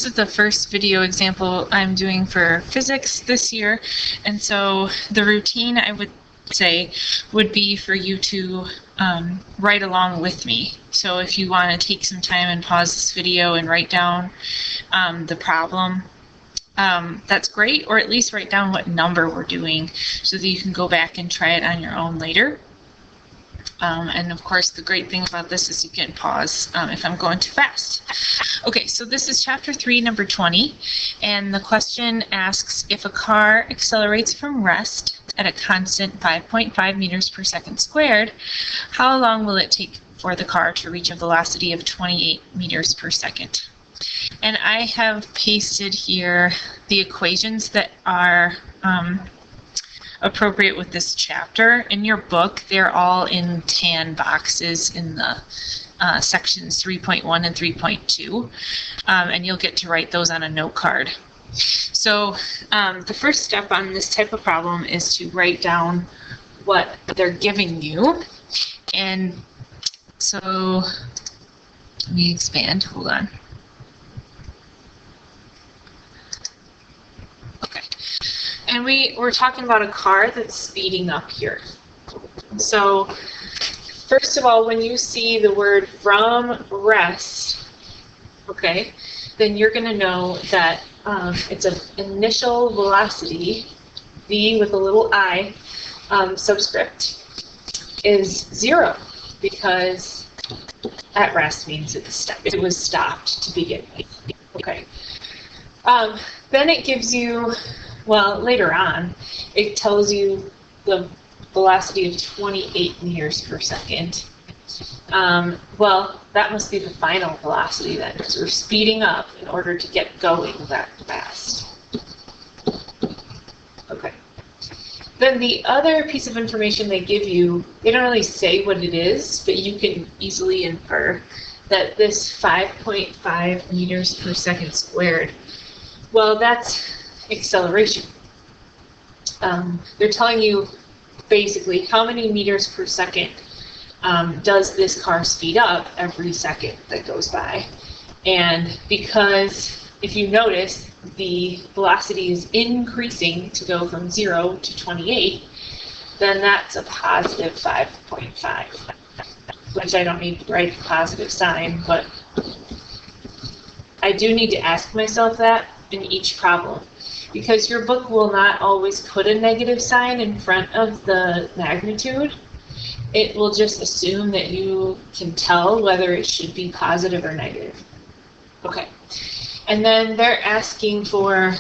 this is the first video example I'm doing for physics this year, and so the routine I would say would be for you to write along with me. So if you want to take some time and pause this video and write down the problem, that's great, or at least write down what number we're doing so that you can go back and try it on your own later. And of course, the great thing about this is you can pause if I'm going too fast. Okay, so this is chapter 3, number 20, and the question asks, if a car accelerates from rest at a constant 5.5 meters per second squared, how long will it take for the car to reach a velocity of 28 meters per second? And I have pasted here the equations that are appropriate with this chapter. In your book, they're all in tan boxes in the sections 3.1 and 3.2, and you'll get to write those on a note card. So the first step on this type of problem is to write down what they're giving you. And so let me expand, hold on. And we're talking about a car that's speeding up here. So first of all, when you see the word from rest, okay, then you're going to know that it's an initial velocity, v with a little I subscript, is 0, because at rest means it was stopped to begin with. Okay. Then it gives you, well, later on, it tells you the velocity of 28 meters per second. Well, that must be the final velocity then, because we're speeding up in order to get going that fast. Okay. Then the other piece of information they give you, they don't really say what it is, but you can easily infer that this 5.5 meters per second squared, well, that's acceleration. They're telling you basically how many meters per second does this car speed up every second that goes by. And because if you notice the velocity is increasing to go from 0 to 28, then that's a positive 5.5, which I don't need to write the positive sign, but I do need to ask myself that in each problem, because your book will not always put a negative sign in front of the magnitude. It will just assume that you can tell whether it should be positive or negative. Okay, and then they're asking for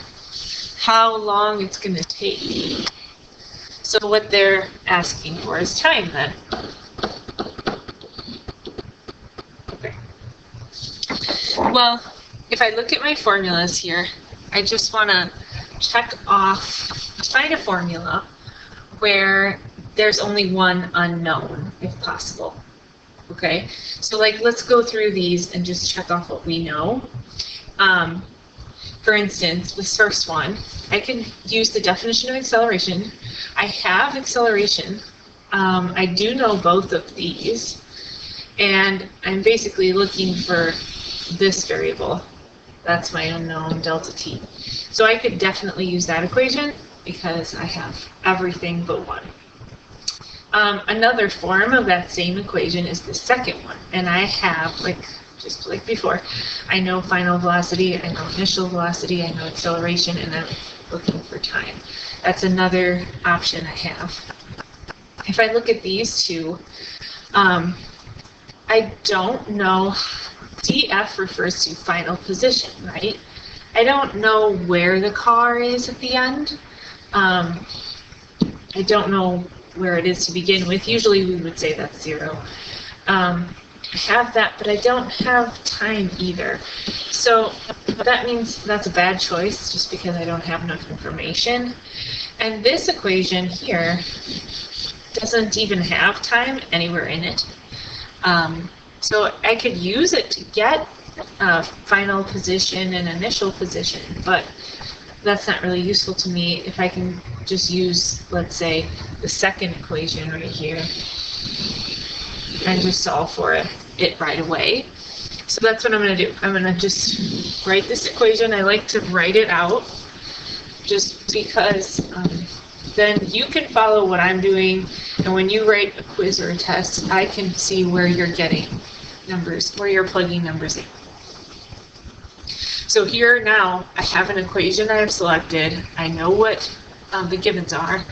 how long it's going to take. So what they're asking for is time then. Okay. Well, if I look at my formulas here, I just want to check off, find a formula where there's only one unknown, if possible. Okay, so like let's go through these and just check off what we know. For instance, this first one, I can use the definition of acceleration. I have acceleration. I do know both of these, and I'm basically looking for this variable. That's my unknown, delta t. So I could definitely use that equation because I have everything but one. Another form of that same equation is the second one, and I have, just like before, I know final velocity, I know initial velocity, I know acceleration, and I'm looking for time. That's another option I have. If I look at these two, I don't know. DF refers to final position, right? I don't know where the car is at the end. I don't know where it is to begin with. Usually we would say that's 0. I have that, but I don't have time either. So that means that's a bad choice just because I don't have enough information. And this equation here doesn't even have time anywhere in it. So I could use it to get final position and initial position, but that's not really useful to me if I can just use, let's say, the second equation right here and just solve for it right away. So that's what I'm going to do. I'm going to just write this equation. I like to write it out just because then you can follow what I'm doing, and when you write a quiz or a test, I can see where you're getting numbers, where you're plugging numbers in. So here now, I have an equation I have selected. I know what the givens are,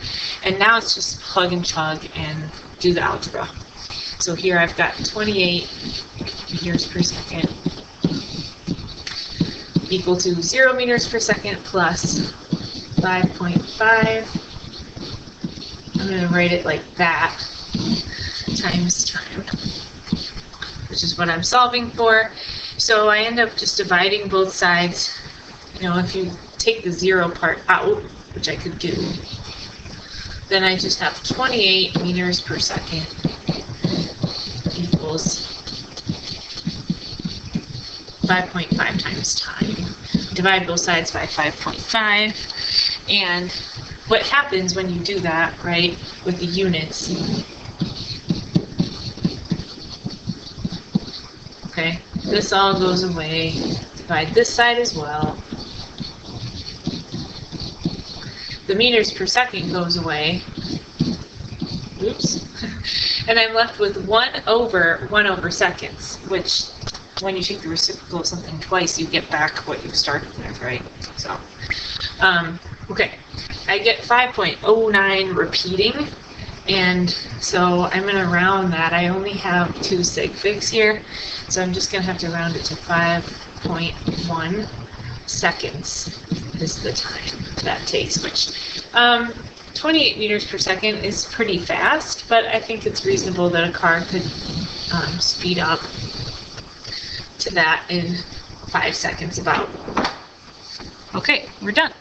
and now it's just plug and chug and do the algebra. So here I've got 28 meters per second equal to 0 meters per second plus 5.5. I'm going to write it like that, times time, which is what I'm solving for. So I end up just dividing both sides. You know, if you take the 0 part out, which I could do, then I just have 28 meters per second equals 5.5 times time. Divide both sides by 5.5, and what happens when you do that, right, with the units, okay, this all goes away. Divide this side as well. The meters per second goes away. Oops. And I'm left with 1 over seconds, which when you take the reciprocal of something twice, you get back what you started with, right? So, okay. I get 5.09 repeating, and so I'm going to round that. I only have 2 sig figs here, so I'm just going to have to round it to 5.1 seconds is the time that takes, which 28 meters per second is pretty fast, but I think it's reasonable that a car could speed up to that in 5 seconds about. Okay, we're done.